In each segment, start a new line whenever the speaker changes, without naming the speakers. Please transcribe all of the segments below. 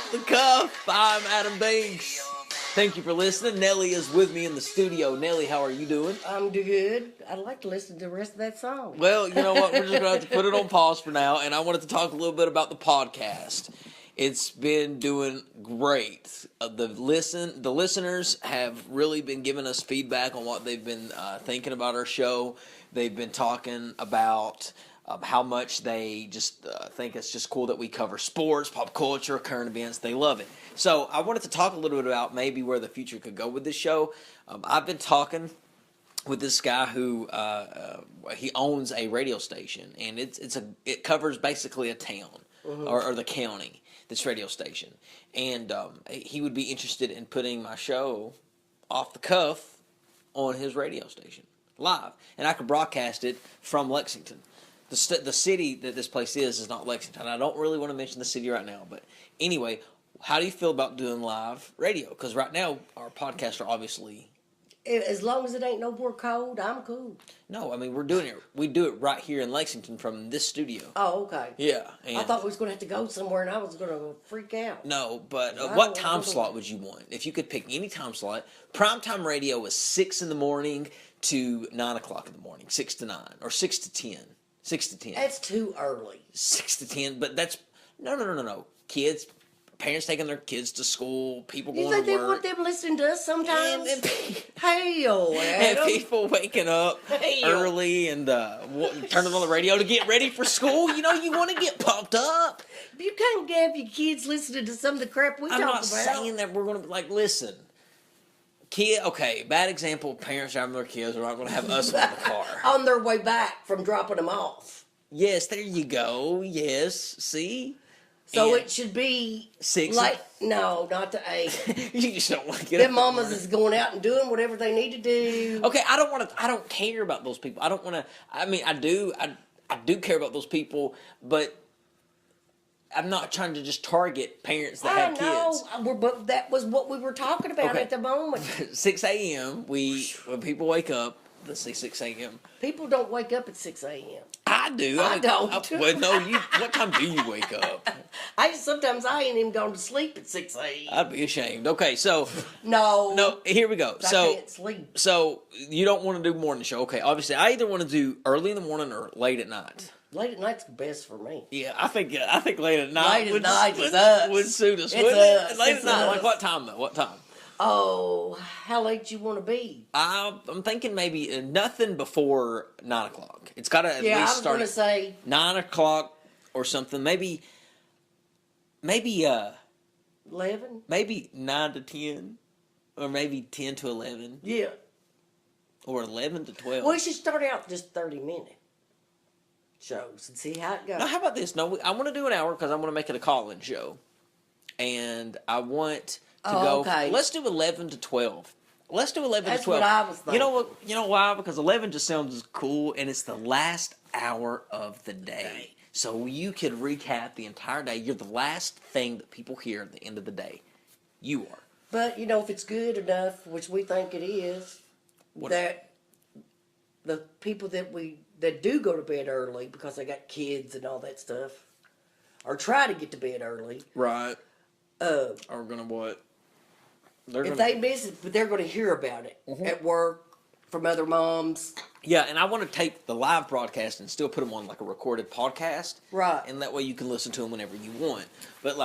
Off the Cuff. I'm Adam Banks. Thank you for listening. Nelly is with me in the studio. Nelly, how are you doing?
I'm good. I'd like to listen to the rest of that song.
Well, you know what? We're just going to have to put it on pause for now, and I wanted to talk a little bit about the podcast. It's been doing great. The listeners have really been giving us feedback on what they've been thinking about our show. They've been talking about how much they just think it's just cool that we cover sports, pop culture, current events. They love it. So I wanted to talk a little bit about maybe where the future could go with this show. I've been talking with this guy who he owns a radio station, and it covers basically a town or the county. This radio station, and he would be interested in putting my show off the cuff on his radio station live, and I could broadcast it from Lexington. The city that this place is not Lexington. I don't really want to mention the city right now, but anyway, how do you feel about doing live radio? Because right now our podcasts are obviously.
As long as it ain't no more cold, I'm cool.
No, I mean we're doing it. We do it right here in Lexington from this studio.
Oh, okay.
Yeah,
I thought we was going to have to go somewhere, and I was going to freak out.
No, but what time slot would you want? If you could pick any time slot, primetime radio is 6 in the morning to 9 o'clock in the morning, 6 to 9, or 6 to 10. 6 to 10.
That's too early.
6 to 10, but that's no. Kids. Parents taking their kids to school, people going to work.
You think they want them listening to us sometimes? Hell,
and people waking up early and turning on the radio to get ready for school. You know, you want to get pumped up.
You can't have your kids listening to some of the crap we talk about.
I'm not saying that we're going to, listen. Bad example, parents driving their kids are not going to have us in the car.
On their way back from dropping them off.
Yes, there you go. Yes, see?
So it should be
6.
No, not to 8.
You just don't want to get
them mamas is going out and doing whatever they need to do.
Okay, I don't care about those people. I don't want to. I mean, I do care about those people, but I'm not trying to just target parents that have kids.
But that was what we were talking about at the moment.
6 a.m. When people wake up. Let's say 6 a.m.
People don't wake up at 6 a.m.
I do.
I don't.
Well, no, what time do you wake up?
Sometimes I ain't even going to sleep at 6 a.m.
I'd be ashamed. Okay, so.
No,
here we go.
I can't sleep.
So, you don't want to do morning show. Okay, obviously, I either want to do early in the morning or late at night.
Late at night's best for me.
Yeah, I think late at night
would
suit us.
It's us.
Late at night, like what time though? What time?
Oh, how late you want to be?
I'm thinking maybe nothing before 9 o'clock. It's got to at least
I was
start
going to say
9 o'clock or something. Maybe
11.
Maybe 9 to 10, or maybe 10 to 11.
Yeah.
Or 11 to 12.
Well, we should start out just 30-minute shows and see how it goes.
Now, how about this? No, I want to do an hour because I want to make it a call-in show, and I want to go.
Okay.
Let's do 11 to 12. Let's do 11
That's
to 12.
What I was thinking.
You know what? You know why? Because 11 just sounds cool, and it's the last hour of the day. So you could recap the entire day. You're the last thing that people hear at the end of the day. You are.
But, if it's good enough, which we think it is, that the people that do go to bed early because they got kids and all that stuff, or try to get to bed early.
Right. Are going to what?
They miss it, but they're going to hear about it at work from other moms.
Yeah, and I want to take the live broadcast and still put them on like a recorded podcast.
Right.
And that way you can listen to them whenever you want. But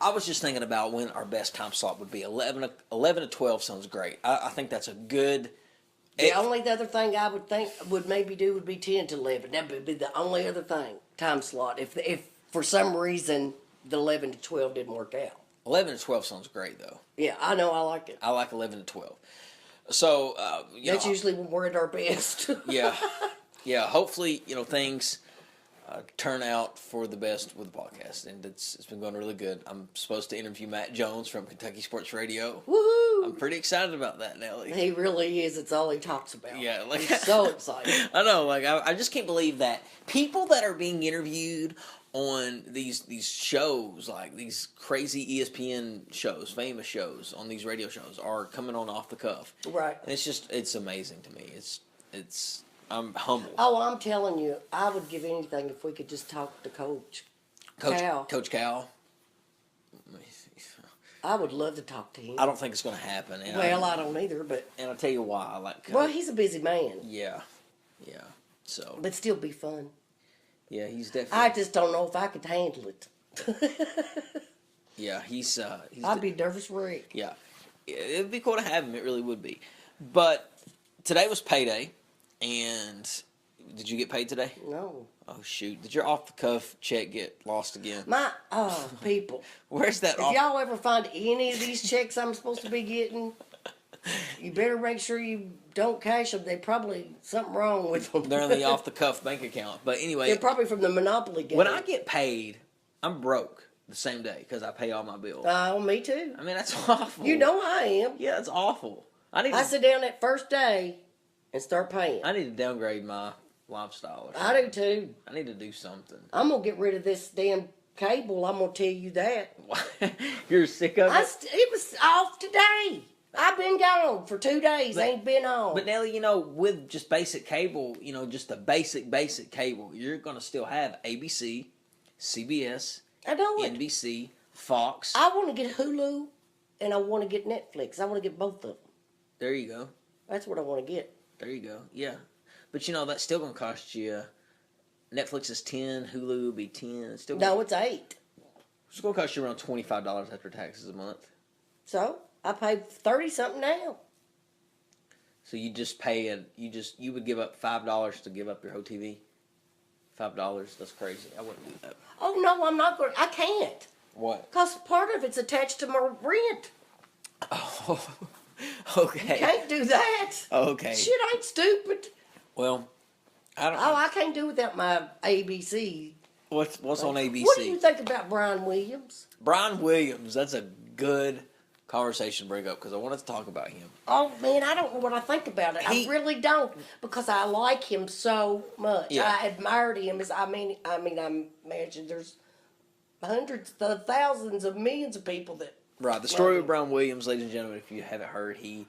I was just thinking about when our best time slot would be. 11 to 12 sounds great. I think that's a good...
The only other thing I would think would maybe do would be 10 to 11. That would be the only other time slot. If for some reason the 11 to 12 didn't work out.
11 to 12 sounds great, though.
Yeah, I know. I like it.
I like 11 to 12. So,
that's usually when we're at our best.
Yeah. Hopefully, things turn out for the best with the podcast, and it's been going really good. I'm supposed to interview Matt Jones from Kentucky Sports Radio.
Woohoo!
I'm pretty excited about that, Nelly.
He really is. It's all he talks about.
Yeah,
He's so excited.
I know. I just can't believe that people that are being interviewed on these shows, like these crazy ESPN shows, famous shows on these radio shows, are coming on off the cuff.
Right.
And it's amazing to me. I'm humble.
Oh, I'm telling you, I would give anything if we could just talk to Coach Cal.
Coach Cal.
I would love to talk to him.
I don't think it's going to happen. And
Well, I don't either, but...
And I'll tell you why.
Well, he's a busy man.
Yeah. So...
But still be fun.
Yeah, he's definitely...
I just don't know if I could handle it.
Yeah, he's
I'd be nervous wreck.
Yeah. It'd be cool to have him. It really would be. But today was payday, and did you get paid today?
No.
Oh, shoot. Did your off-the-cuff check get lost again?
People.
Where's that
If y'all ever find any of these checks I'm supposed to be getting, you better make sure you don't cash them. They probably something wrong with them.
They're in the off-the-cuff bank account. But anyway.
They're probably from the Monopoly game.
When I get paid, I'm broke the same day because I pay all my bills.
Oh, me too.
I mean, that's awful.
You know I am.
Yeah, it's awful.
I sit down that first day and start paying.
I need to downgrade my lifestyle.
I do too.
I need to do something.
I'm going to get rid of this damn cable. I'm going to tell you that.
You're sick of it?
It was off today. I've been gone for 2 days. Ain't been on.
But Nelly, with just basic cable, just the basic cable, you're going to still have ABC, CBS,
I know it.
NBC, Fox.
I want to get Hulu and I want to get Netflix. I want to get both of them.
There you go.
That's what I want to get.
There you go. Yeah. But that's still going to cost you, Netflix is 10, Hulu will be 10. It's still
No, it's 8.
It's going to cost you around $25 after taxes a month.
So, I pay 30 something now.
So you just pay you would give up $5 to give up your whole TV? $5? That's crazy. I wouldn't do that.
Oh, no, I'm not going to. I can't.
What?
Because part of it's attached to my rent.
Oh, okay.
You can't do that.
Okay.
Shit ain't stupid.
Well, I don't.
Oh, I can't do without my ABC.
What's on ABC?
What do you think about Brian Williams?
Brian Williams. That's a good conversation to bring up because I wanted to talk about him.
Oh man, I don't know what I think about it. I really don't because I like him so much.
Yeah.
I admired him I imagine there's hundreds of thousands of millions of people that.
Right. The story of Brian Williams, ladies and gentlemen, if you haven't heard, he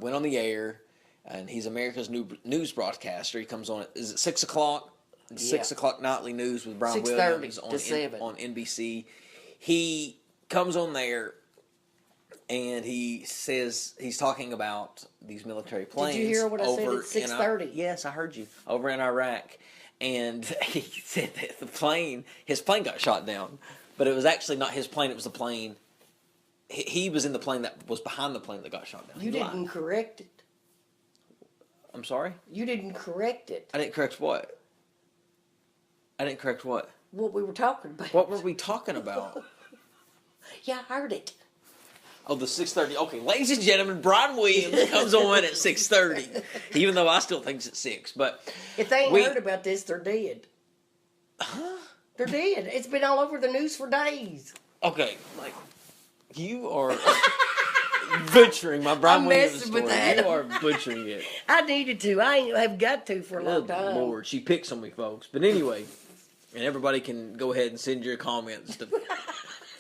went on the air. And he's America's news broadcaster. He comes on, is it 6 o'clock? 6 o'clock nightly news with Brian Williams on NBC. He comes on there and he says, he's talking about these military planes.
Did you hear what I said at 6:30?
Yes, I heard you. Over in Iraq. And he said that his plane got shot down. But it was actually not his plane, it was the plane. He was in the plane that was behind the plane that got shot down.
You didn't correct it.
I'm sorry?
You didn't correct it.
I didn't correct what? I didn't correct what?
What we were talking about.
What were we talking about?
Yeah, I heard it.
Oh, the 6:30. Okay, ladies and gentlemen, Brian Williams comes on at 6:30. Even though I still think it's at 6. But
if they ain't heard about this, they're dead.
Huh?
They're dead. It's been all over the news for days.
Okay, you are butchering my Brian Williams story. You are butchering it.
I needed to. I have got to for a long time.
Lord, she picks on me, folks. But anyway, and everybody can go ahead and send your comments to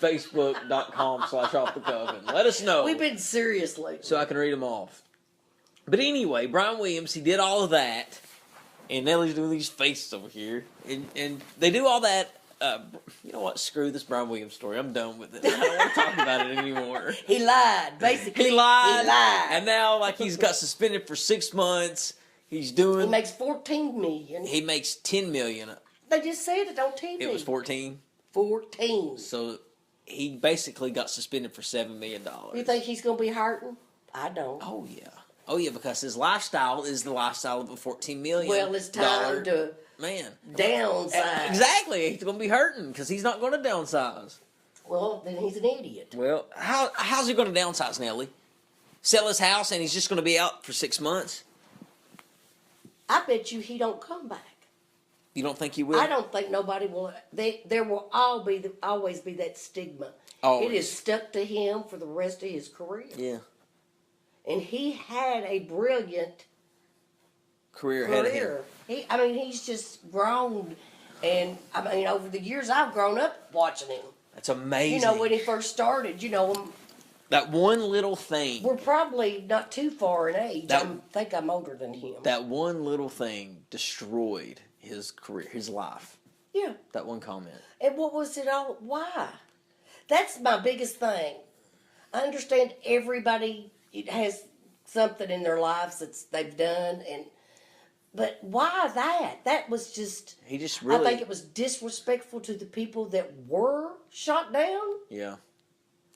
Facebook.com/offthecuff and let us know.
We've been serious lately.
So I can read them off. But anyway, Brian Williams, he did all of that. And Nellie's doing these faces over here. And they do all that. You know what? Screw this Brian Williams story. I'm done with it. I don't want to talk about it anymore.
He lied, basically.
He lied. And now, he's got suspended for 6 months. He
makes $14 million.
He makes $10 million.
They just said it on TV.
It was 14?
14.
So he basically got suspended for $7 million.
You think he's going to be hurting? I don't.
Oh, yeah. Oh, yeah, because his lifestyle is the lifestyle of a $14 million.
Well, it's time to downsize.
Exactly. He's going to be hurting because he's not going to downsize.
Well, then he's an idiot.
Well, how's he going to downsize, Nellie? Sell his house and he's just going to be out for 6 months?
I bet you he don't come back.
You don't think he will?
I don't think nobody will. There will always be that stigma.
Always.
It is stuck to him for the rest of his career.
Yeah.
And he had a brilliant
career ahead of him.
He's just grown. And, over the years, I've grown up watching him.
That's amazing.
When he first started,
that one little thing.
We're probably not too far in age. I think I'm older than him.
That one little thing destroyed his career, his life.
Yeah.
That one comment.
And what was it all? Why? That's my biggest thing. I understand everybody has something in their lives that they've done, but why that? That was just.
He just really.
I think it was disrespectful to the people that were shot down.
Yeah.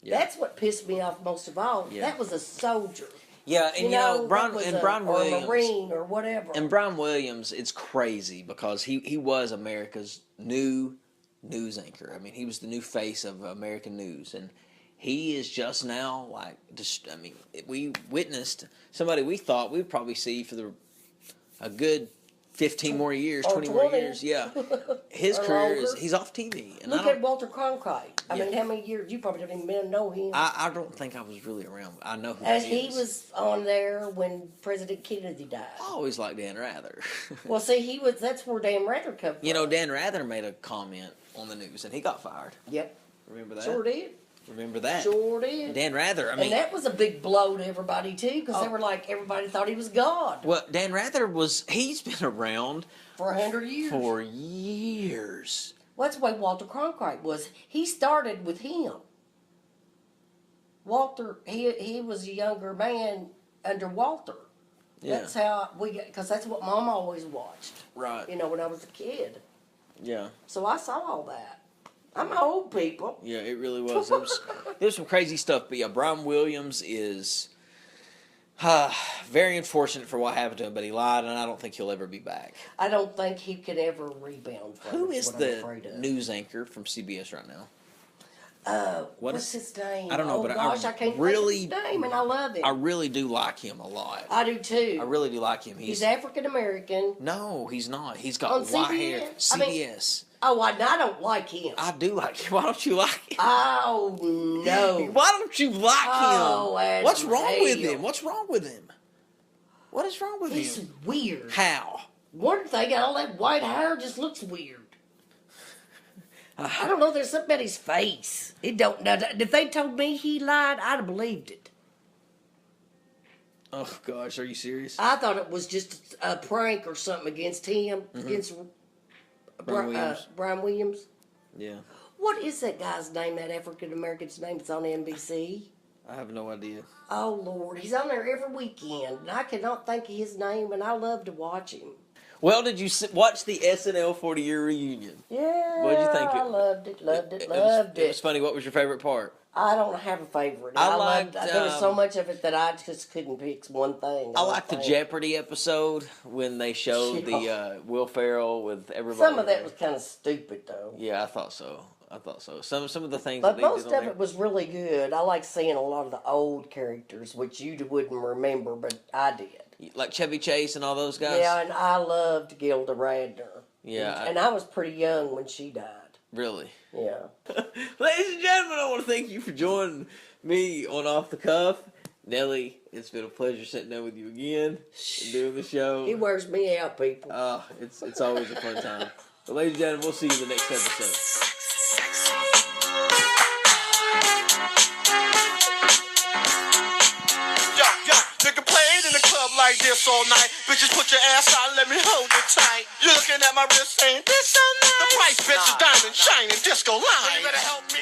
That's what pissed me off most of all.
Yeah.
That was a soldier.
Yeah, and Brian Williams,
or a Marine or whatever.
And Brian Williams, it's crazy because he was America's new news anchor. I mean, he was the new face of American news, and he is just now we witnessed somebody we thought we'd probably see for a good 15 more years, 20 more years. Yeah. His career he's off TV. And
Look at Walter Cronkite. I mean, how many years? You probably don't even know him.
I don't think I was really around. I know who
he was on there when President Kennedy died.
I always liked Dan Rather.
Well, see, that's where Dan Rather come from.
Dan Rather made a comment on the news and he got fired.
Yep.
Remember that?
Sure did.
Remember that?
Sure did.
Dan Rather,
and that was a big blow to everybody, too, because they were like, everybody thought he was God.
Well, Dan Rather he's been around
for 100 years.
For years.
Well, that's the way Walter Cronkite was. He started with him. Walter, he was a younger man under Walter.
Yeah.
That's how because that's what Mom always watched.
Right.
When I was a kid.
Yeah.
So I saw all that. I'm old people.
Yeah, it really was. There's some crazy stuff, but yeah, Brian Williams is very unfortunate for what happened to him, but he lied, and I don't think he'll ever be back.
I don't think he could ever rebound from
Who is the news anchor from CBS right now?
What's his name?
I don't know, but
I can't really think of his name, and I love him.
I really do like him a lot.
I do too.
I really do like him.
He's African American.
No, he's not. He's got white hair. CBS.
I don't like him.
I do like him. Why don't you like him?
Oh, no.
Why don't you like him? What's wrong with him? What's wrong with him? What is wrong with him?
He's weird.
How?
One thing, all that white hair just looks weird. I don't know. There's something about his face. It don't. Now, if they told me he lied, I'd have believed it.
Oh gosh, are you serious?
I thought it was just a prank or something against him, against Brian Williams.
Yeah.
What is that guy's name? That African American's name? It's on NBC.
I have no idea.
Oh Lord, he's on there every weekend, and I cannot think of his name, and I love to watch him.
Well, did you watch the SNL 40-year reunion?
Yeah.
What did you think?
I loved it.
It was funny. What was your favorite part?
I don't have a favorite. There was so much of it that I just couldn't pick one thing.
I liked the Jeopardy episode when they showed the Will Ferrell with everybody.
Some of that was kind of stupid, though.
Yeah, I thought so. Some of the things.
But most of it was really good. I like seeing a lot of the old characters, which you wouldn't remember, but I did.
Like Chevy Chase and all those guys?
Yeah, and I loved Gilda Radner.
Yeah.
And I was pretty young when she died.
Really?
Yeah.
Ladies and gentlemen, I want to thank you for joining me on Off the Cuff. Nelly, it's been a pleasure sitting down with you again and doing the show.
He wears me out, people.
It's always a fun time. But ladies and gentlemen, we'll see you in the next episode.
Like this all night. Bitches, put your ass out, let me hold it tight. You're looking at my wrist saying, this so nice. The price, bitch, is diamond shining disco line. You better help me.